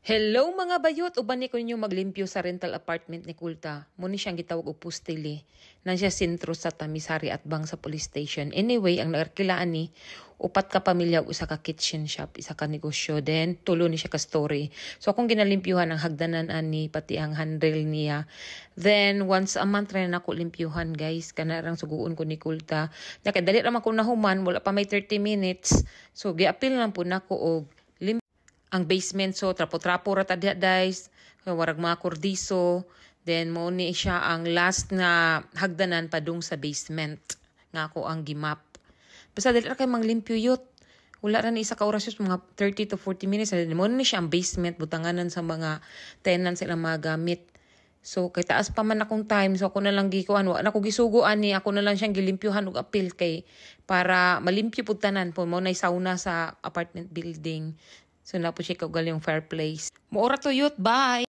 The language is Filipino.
Hello mga bayot, uban ni ko ninyo maglimpyo sa rental apartment ni Kulta. Muni siyang gitawag og pustili. Nan siya sentro sa Tamisari at Bang sa police station. Anyway, ang naarkilaan ni, upat ka pamilya usa ka kitchen shop, isa ka negosyo. Then, tulo ni siya ka story. So, akong ginalimpyuhan ang hagdanan ani, pati ang handrail niya. Then, once a month rin ako limpyuhan guys. Kanarang suguon ko ni Kulta. Nakadali naman ko nahuman, wala pa may 30 minutes. So, gi-appeal lang po na ko og ang basement. So trapo-trapo ra tadya guys, warag mga kordiso, then mo ni siya ang last na hagdanan padung sa basement nga ako ang gimap. Basta dili ra kay manglimpyo yut, wala ra ni isa ka oras, mga 30 to 40 minutes mo ni siya ang basement, butanganan sa mga tenants sila mga gamit. So kay taas pa man akong time, so ako na lang gikuan, wa na ko gisuguan ni, ako na lang siyang gilimpyuhan og appeal kay para malimpyo pud tanan po mo nay sauna sa apartment building. So, na po siya kaugal yung fireplace. Muora to youth. Bye!